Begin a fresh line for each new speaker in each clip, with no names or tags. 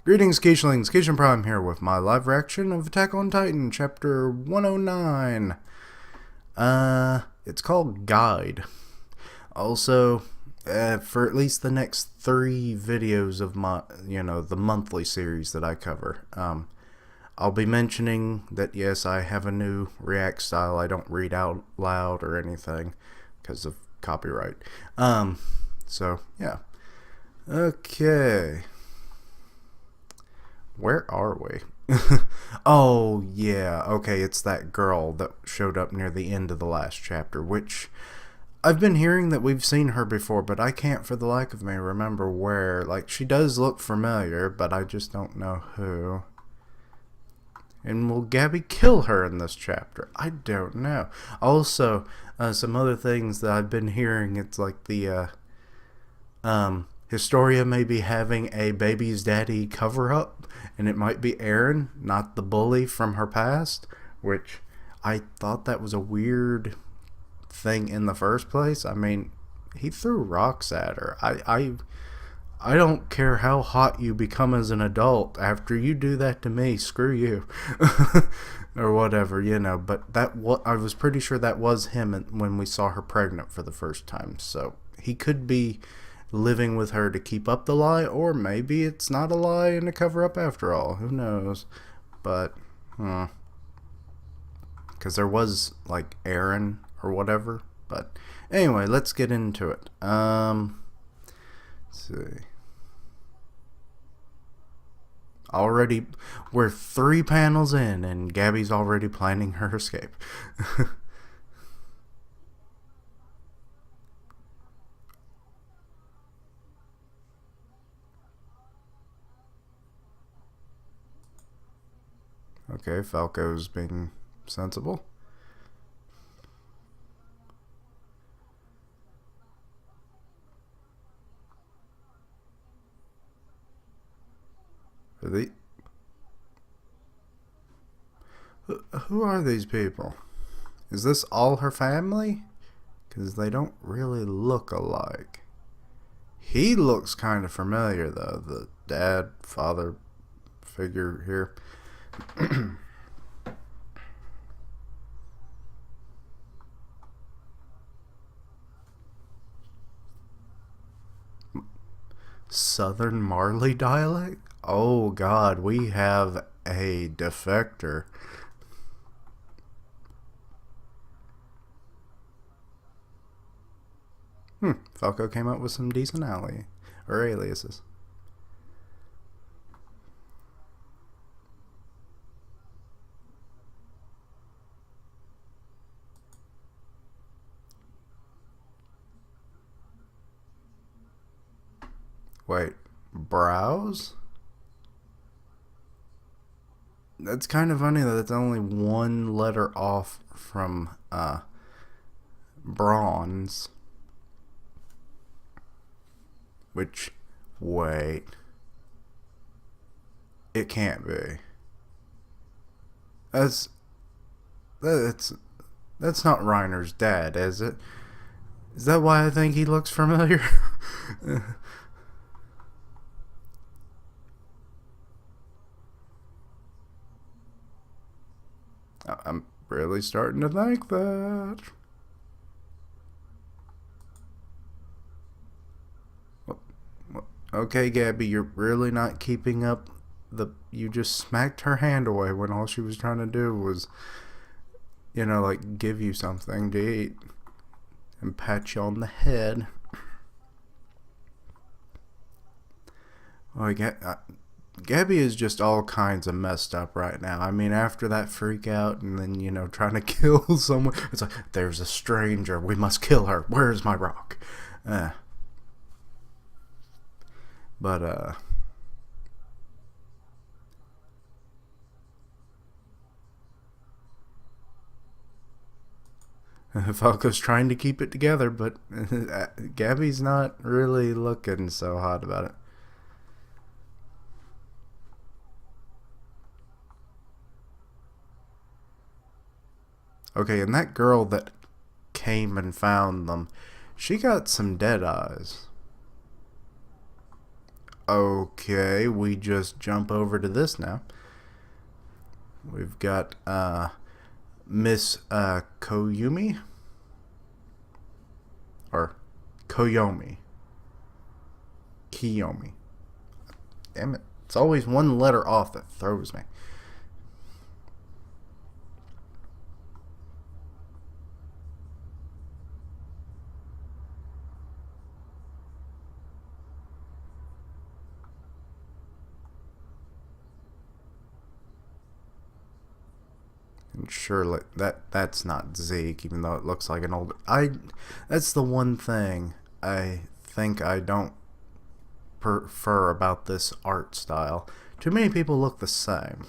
Greetings, Keishlings. Keishan Prime here with my live reaction of Attack on Titan, Chapter 109. It's called Guide. Also, for at least the next 3 videos of my, the monthly series that I cover, I'll be mentioning that, yes, I have a new react style. I don't read out loud or anything because of copyright. So, yeah. Okay. Where are we? Oh, yeah. Okay, it's that girl that showed up near the end of the last chapter, which I've been hearing that we've seen her before, but I can't for the life of me remember where. Like, she does look familiar, but I just don't know who. And will Gabby kill her in this chapter? I don't know. Also, some other things that I've been hearing, it's like the, Historia may be having a baby's daddy cover-up, and it might be Eren, not the bully from her past, which I thought that was a weird thing in the first place. I mean, he threw rocks at her. I don't care how hot you become as an adult. After you do that to me, screw you. Or whatever, but I was pretty sure that was him when we saw her pregnant for the first time. So he could be living with her to keep up the lie, or maybe it's not a lie and a cover up after all. Who knows? But because there was like Eren or whatever. But anyway, let's get into it. Let's see. Already, we're 3 panels in, and Gabby's already planning her escape. Okay, Falco's being sensible. Who are these people? Is this all her family? Because they don't really look alike. He looks kind of familiar, though. The dad, father figure here. Southern Marley dialect? Oh god, we have a defector. Falco came up with some decent aliases. Wait, brows? That's kind of funny that it's only 1 letter off from bronze. Which, wait, it can't be. That's that's not Reiner's dad, is it? Is that why I think he looks familiar? I'm really starting to think that. Okay, Gabby, you're really not keeping up. You just smacked her hand away when all she was trying to do was, like give you something to eat and pat you on the head. Oh, Gabby is just all kinds of messed up right now. I mean, after that freak out and then, trying to kill someone, it's like, there's a stranger, we must kill her. Where's my rock? But, Falco's trying to keep it together, but Gabby's not really looking so hot about it. Okay, and that girl that came and found them, she got some dead eyes. Okay, we just jump over to this now. We've got Miss Koyumi or Koyomi. Kiyomi. Damn it. It's always one letter off that throws me. And surely that's not Zeke, even though it looks like an older. That's the one thing I think I don't prefer about this art style. Too many people look the same.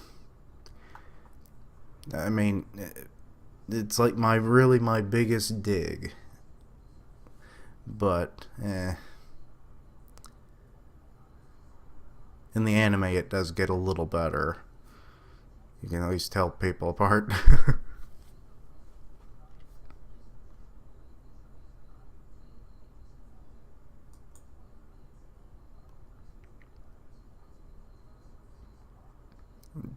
I mean, it's like my biggest dig. But in the anime it does get a little better. You can at least tell people apart.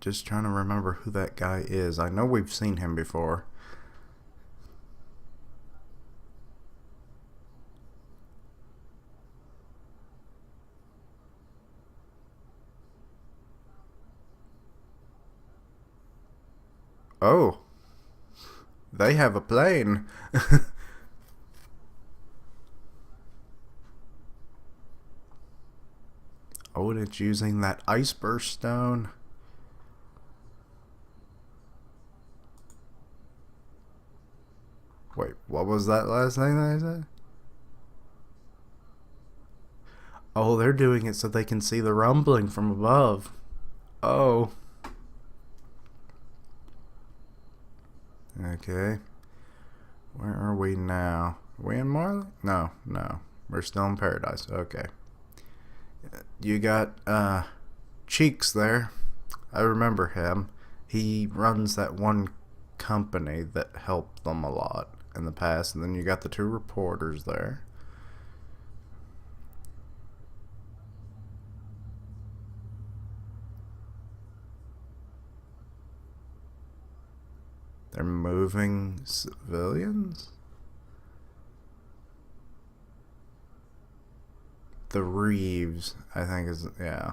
Just trying to remember who that guy is. I know we've seen him before. Oh, they have a plane. Oh, and it's using that ice burst stone. Wait, what was that last thing that I said? Oh, they're doing it so they can see the rumbling from above. Oh. Okay. Where are we now? Are we in Marley? No, no. We're still in Paradise. Okay. You got Cheeks there. I remember him. He runs that one company that helped them a lot in the past. And then you got the two reporters there. They're moving civilians? The Reeves, I think is, yeah.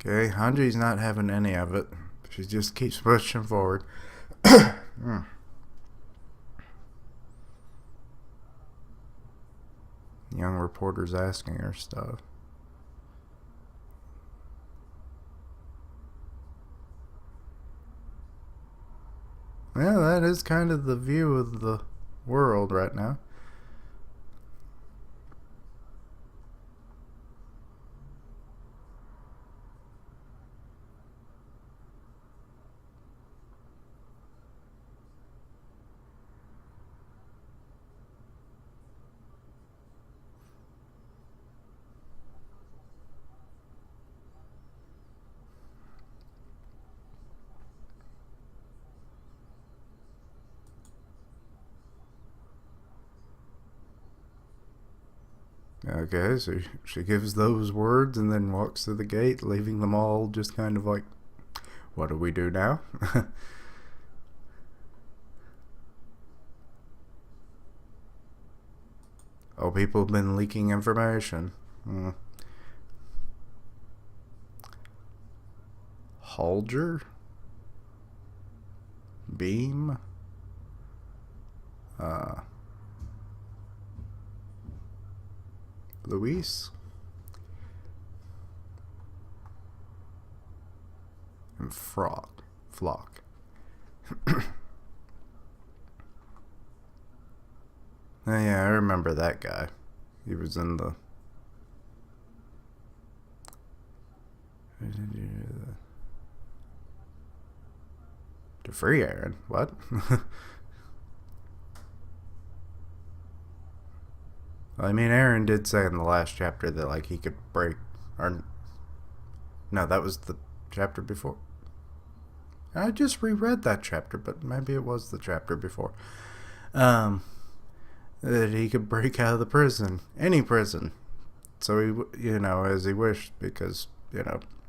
Okay, Hanji's not having any of it. She just keeps pushing forward. Young reporters asking her stuff. Yeah, that is kind of the view of the world right now. Okay, so she gives those words and then walks to the gate, leaving them all just kind of like, what do we do now? Oh, people have been leaking information. Halger? Beam? Luis? And Flock. Oh, yeah, I remember that guy. He was in the Free Aaron. What? I mean, Aaron did say in the last chapter that like he could break, or no, that was the chapter before. I just reread that chapter, but maybe it was the chapter before. Um, that he could break out of the prison, any prison. So he, as he wished, because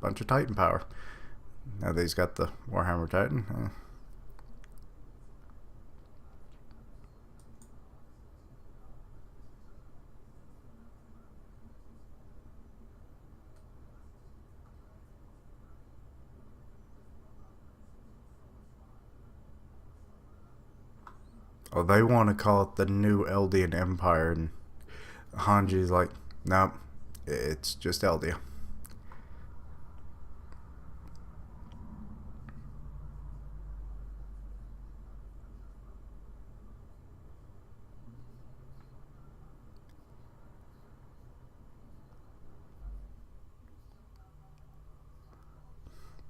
bunch of Titan power. Now that he's got the Warhammer Titan. Oh, they want to call it the new Eldian Empire, and Hanji's like, nope, it's just Eldia.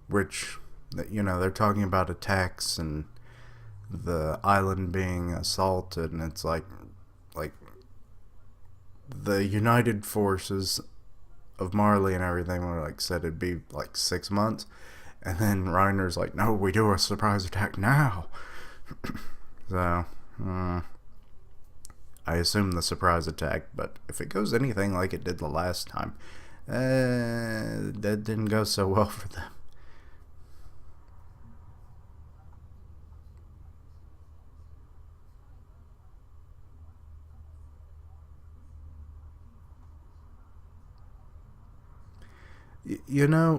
Which, they're talking about attacks and the island being assaulted, and it's like the United Forces of Marley and everything were like said it'd be like 6 months, and then Reiner's like, no, we do a surprise attack now. So, I assume the surprise attack, but if it goes anything like it did the last time, that didn't go so well for them.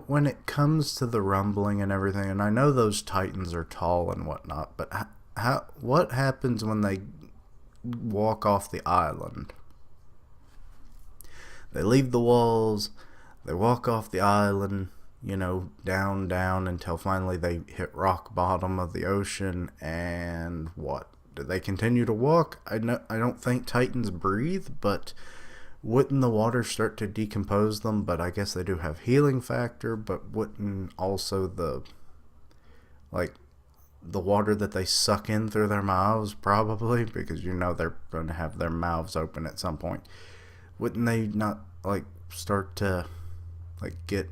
When it comes to the rumbling and everything, and I know those Titans are tall and whatnot, but what happens when they walk off the island? They leave the walls, they walk off the island, down, down until finally they hit rock bottom of the ocean, and what? Do they continue to walk? I don't think Titans breathe, but wouldn't the water start to decompose them? But I guess they do have healing factor, but wouldn't also the water that they suck in through their mouths, probably, because they're going to have their mouths open at some point, wouldn't they not start to get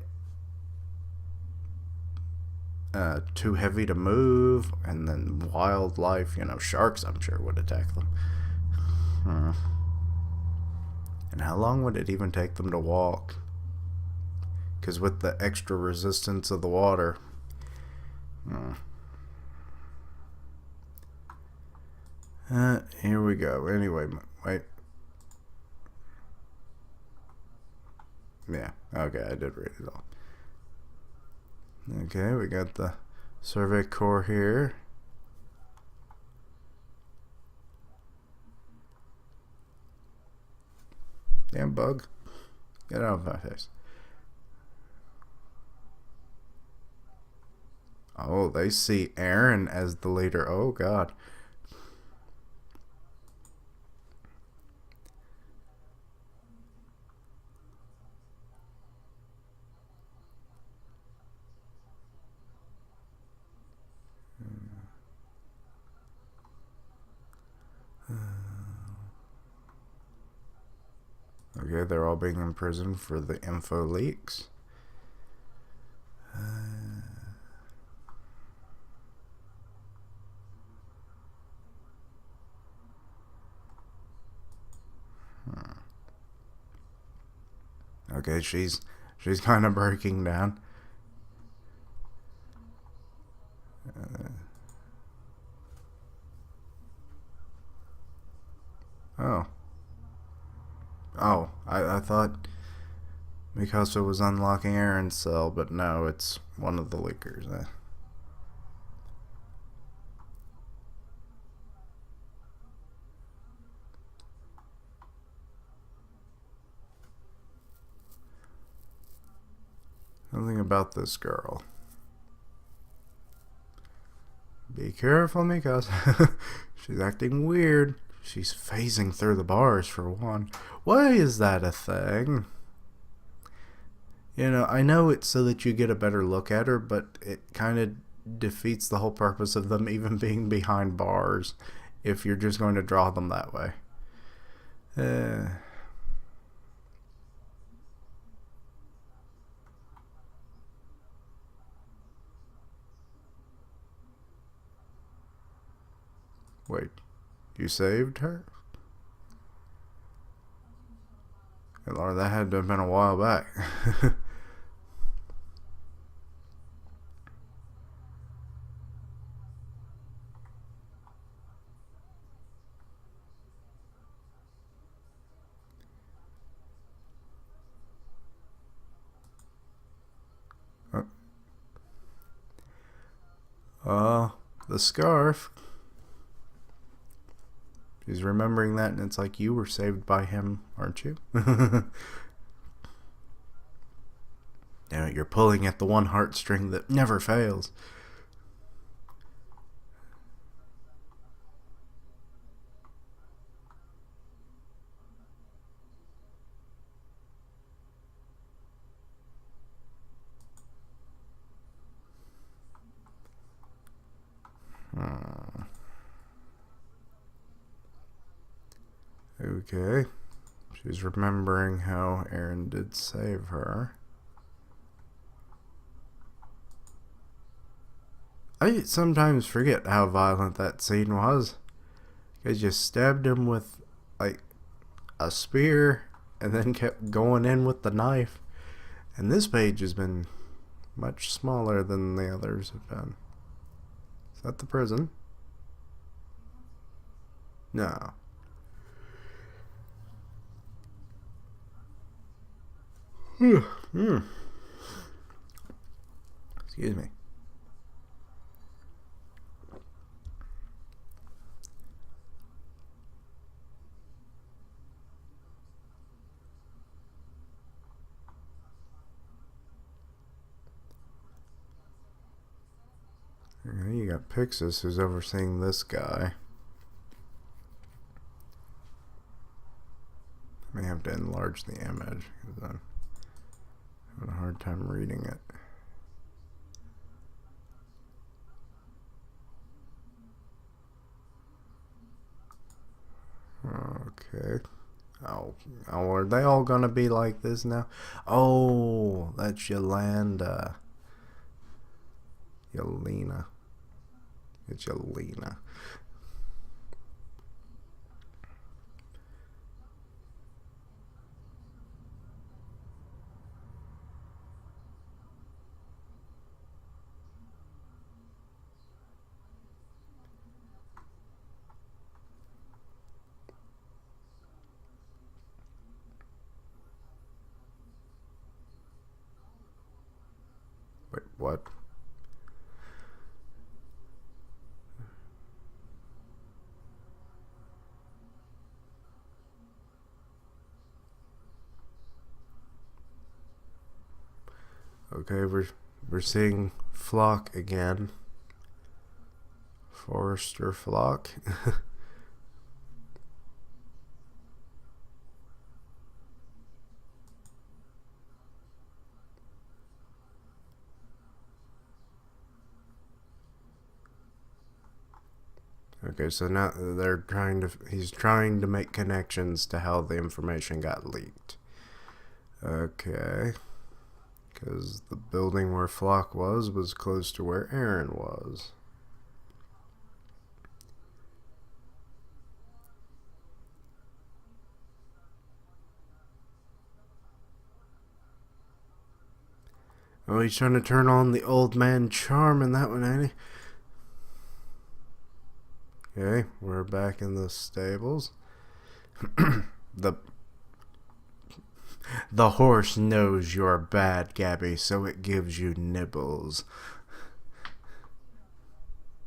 too heavy to move? And then wildlife, sharks, I'm sure, would attack them. And how long would it even take them to walk? Because with the extra resistance of the water. Here we go. Anyway, wait. Yeah, okay, I did read it all. Okay, we got the Survey Corps here. Damn bug. Get out of my face. Oh, they see Aaron as the leader. Oh, God. Okay, they're all being imprisoned for the info leaks. Okay, she's kind of breaking down. Oh. Oh, I thought Mikasa was unlocking Aaron's cell, but no, it's one of the leakers. Something about this girl. Be careful, Mikasa. She's acting weird. She's phasing through the bars, for one. Why is that a thing? I know it's so that you get a better look at her, but it kind of defeats the whole purpose of them even being behind bars if you're just going to draw them that way. Wait, you saved her? Hey, Lord, that had to have been a while back. The scarf. She's remembering that, and it's like, you were saved by him, aren't you? Now you're pulling at the one heartstring that never fails. Okay. She's remembering how Aaron did save her. I sometimes forget how violent that scene was. Because you stabbed him with, like, a spear and then kept going in with the knife. And this page has been much smaller than the others have been. Is that the prison? No. Excuse me. Okay, you got Pixis who's overseeing this guy. I may have to enlarge the image because I'm having a hard time reading it. Okay. Oh, are they all gonna be like this now? Oh, that's Yolanda. Yelena. It's Yelena. Wait, what? Okay, we're seeing Flock again. Forrester Flock. Okay, so now he's trying to make connections to how the information got leaked. Okay. Because the building where Flock was close to where Aaron was. Oh, he's trying to turn on the old man charm in that one, ain't he? Okay, we're back in the stables. The horse knows you're bad, Gabby, so it gives you nibbles.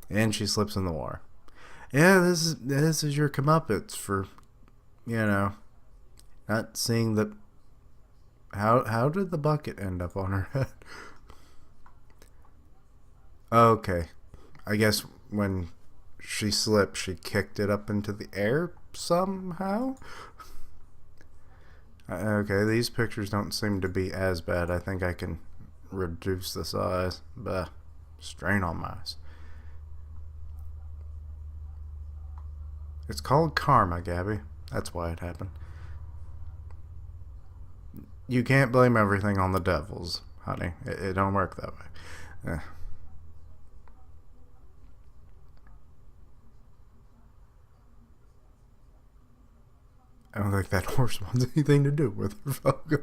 And she slips in the water. Yeah, this is your comeuppance for, not seeing the. How did the bucket end up on her head? Okay, I guess when she slipped, she kicked it up into the air somehow. Okay, these pictures don't seem to be as bad. I think I can reduce the size. But strain on my eyes. It's called karma, Gabby. That's why it happened. You can't blame everything on the devils, honey. It don't work that way. I don't think that horse wants anything to do with her, Falco.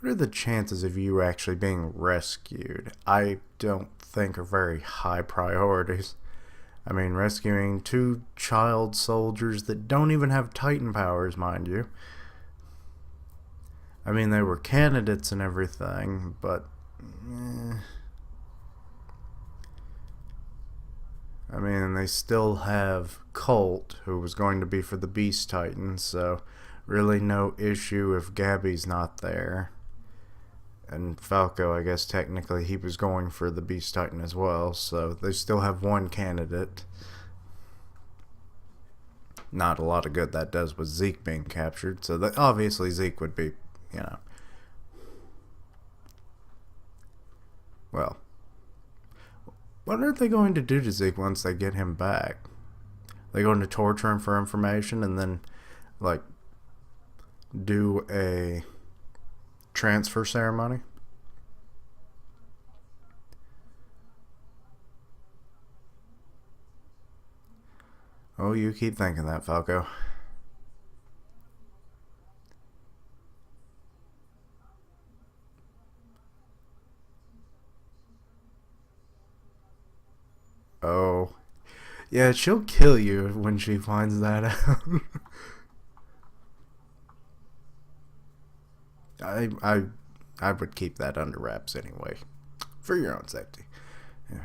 What are the chances of you actually being rescued? I don't think are very high priorities. I mean, rescuing two child soldiers that don't even have Titan powers, mind you. I mean, they were candidates and everything, but... I mean, they still have Colt, who was going to be for the Beast Titan, so really no issue if Gabby's not there. And Falco, I guess technically he was going for the Beast Titan as well, so they still have one candidate. Not a lot of good that does with Zeke being captured, so that obviously Zeke would be, you know. Well, what are they going to do to Zeke once they get him back? They going to torture him for information and then, like, do a transfer ceremony? Oh, you keep thinking that, Falco. Oh. Yeah, she'll kill you when she finds that out. I, I, I would keep that under wraps anyway, for your own safety. Yeah.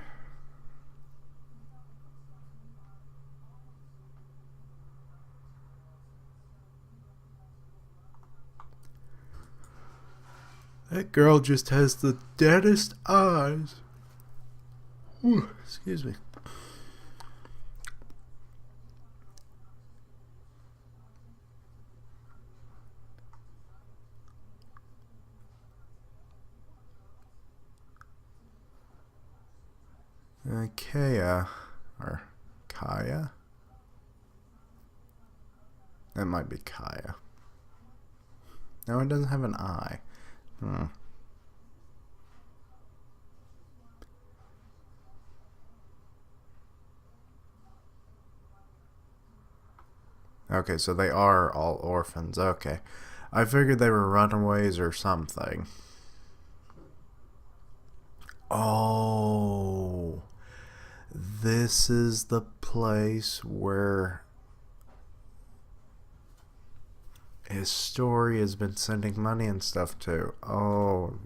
That girl just has the deadest eyes. Ooh, excuse me. Kaya, or Kaya? That might be Kaya. No, it doesn't have an I. Okay, so they are all orphans. Okay. I figured they were runaways or something. Oh. This is the place where his story has been sending money and stuff to. Oh.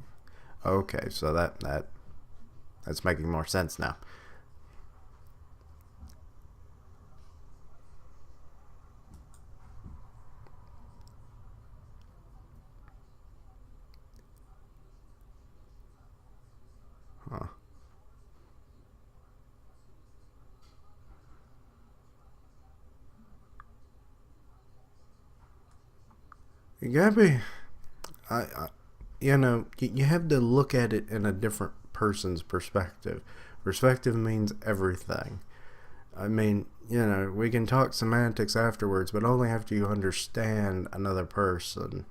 Okay, so that's making more sense now. Huh. Gabby, I you have to look at it in a different person's perspective. Perspective means everything. I mean, we can talk semantics afterwards, but only after you understand another person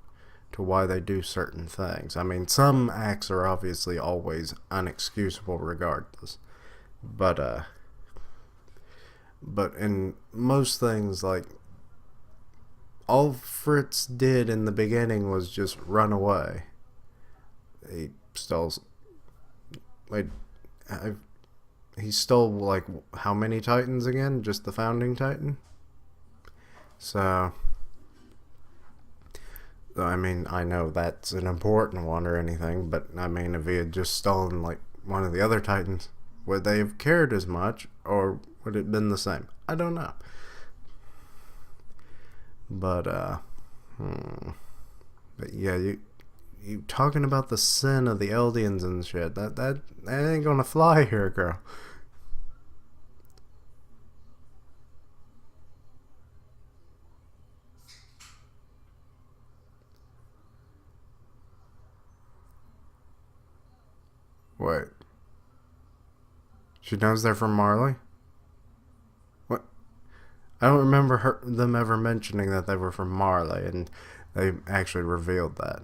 to why they do certain things. I mean, some acts are obviously always unexcusable regardless. But but in most things, like, all Fritz did in the beginning was just run away. He stole, like, he stole, like, how many Titans again? Just the founding Titan? So, I mean, I know that's an important one or anything, but I mean, if he had just stolen, like, one of the other Titans, would they have cared as much, or would it have been the same? I don't know. But, but yeah, you talking about the sin of the Eldians and shit, that ain't gonna fly here, girl. Wait. She knows they're from Marley? I don't remember them ever mentioning that they were from Marley, and they actually revealed that.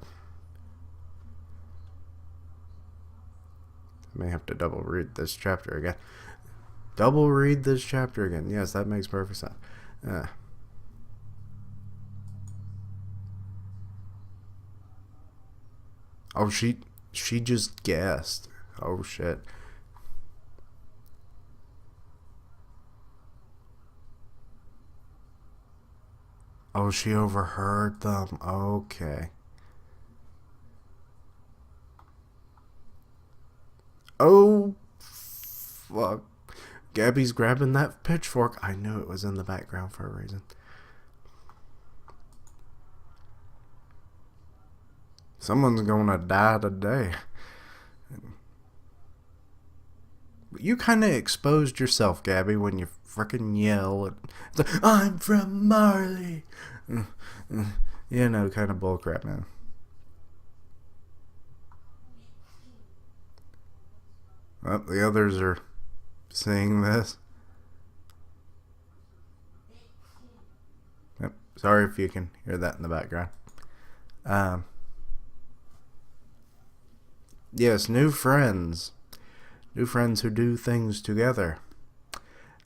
I may have to double read this chapter again. Double read this chapter again. Yes, that makes perfect sense. Uh, oh, she just guessed. Oh shit. Oh, she overheard them. Okay. Oh, fuck. Gabby's grabbing that pitchfork. I knew it was in the background for a reason. Someone's gonna die today. You kind of exposed yourself, Gabby, when you frickin' yell. It's like, I'm from Marley. You know, kind of bullcrap, man. Well, the others are seeing this. Yep. Sorry if you can hear that in the background. Um, yes, new friends. New friends who do things together.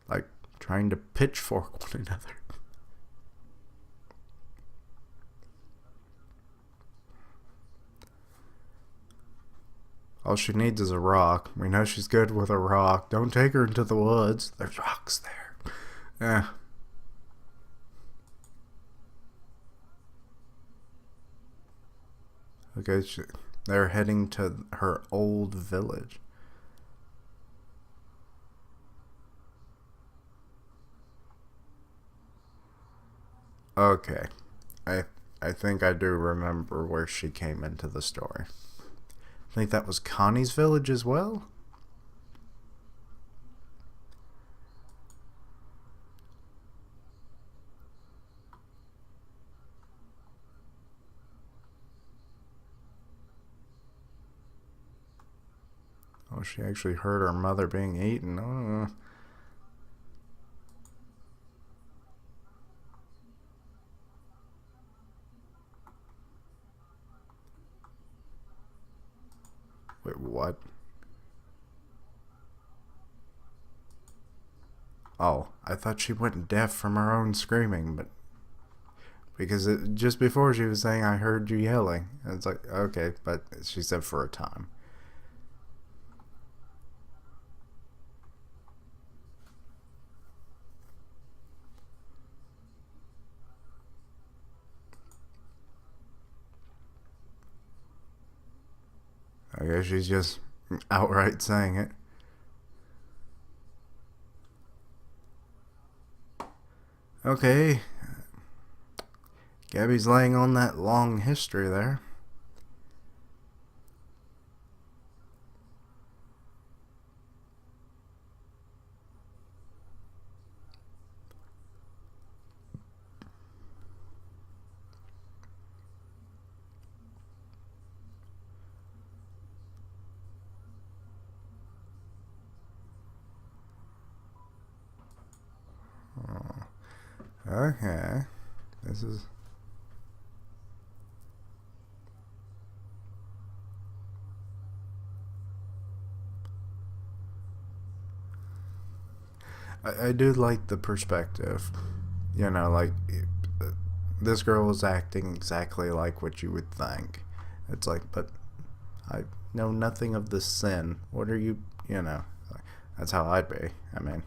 Like trying to pitchfork one another. All she needs is a rock. We know she's good with a rock. Don't take her into the woods. There's rocks there. Yeah. Okay, they're heading to her old village. Okay. I I think I do remember where she came into the story. I think that was Connie's village as well. Oh, she actually heard her mother being eaten. Oh. Wait, what? Oh, I thought she went deaf from her own screaming, but because just before she was saying, I heard you yelling. And it's like, okay, but she said for a time. I guess she's just outright saying it. Okay, Gabby's laying on that long history there. Oh, okay, this is. I do like the perspective. You know, like this girl is acting exactly like what you would think. It's like, but I know nothing of the sin. What are you, you know? That's how I'd be. I mean,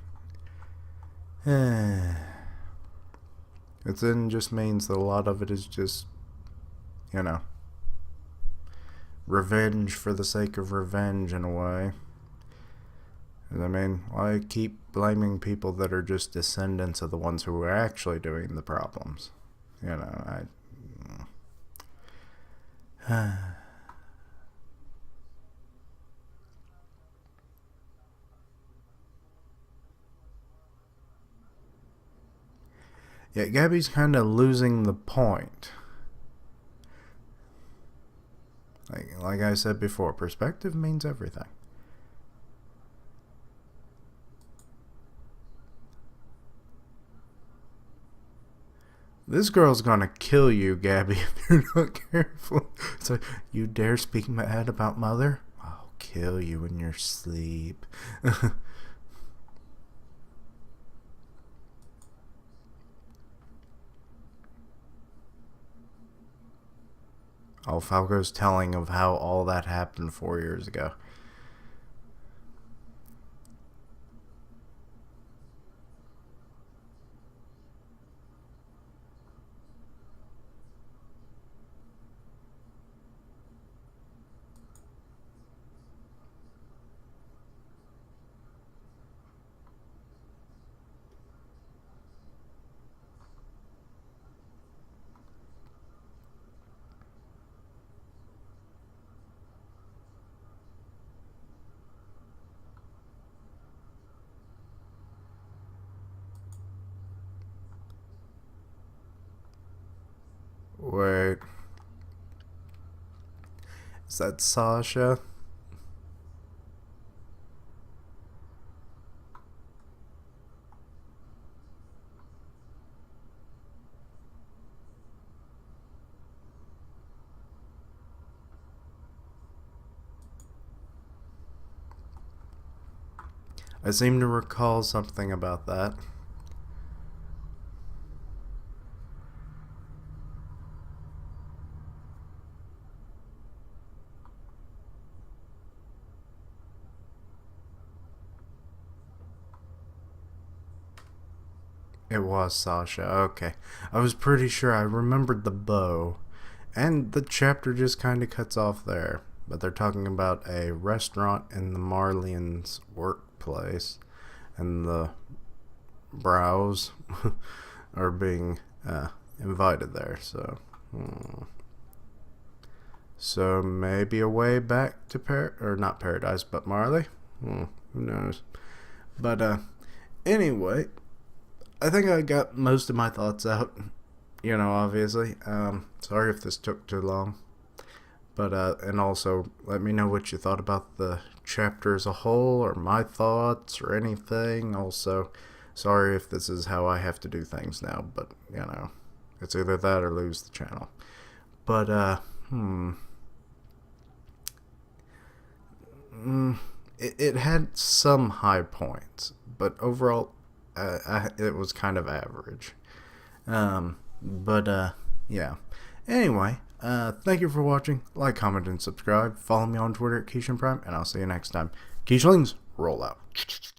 it then just means that a lot of it is just, you know, revenge for the sake of revenge in a way. I mean, why keep blaming people that are just descendants of the ones who were actually doing the problems? You know, I. Yeah, Gabby's kind of losing the point. Like I said before, perspective means everything. This girl's gonna kill you, Gabby, if you're not careful. So, you dare speak bad about Mother? I'll kill you in your sleep. Oh, Falco's telling of how all that happened 4 years ago. Wait, is that Sasha? I seem to recall something about that. It was Sasha. Okay. I was pretty sure I remembered the bow. And the chapter just kind of cuts off there. But they're talking about a restaurant in the Marleyans' workplace. And the Brows are being invited there. So maybe a way back to or not Paradise, but Marley? Who knows? But anyway, I think I got most of my thoughts out. Obviously. Sorry if this took too long. But and also let me know what you thought about the chapter as a whole, or my thoughts, or anything. Also, sorry if this is how I have to do things now, but it's either that or lose the channel. But it had some high points, but overall, it was kind of average. Yeah. Anyway, thank you for watching. Like, comment, and subscribe. Follow me on Twitter at Keishan Prime, and I'll see you next time. Keishlings, roll out.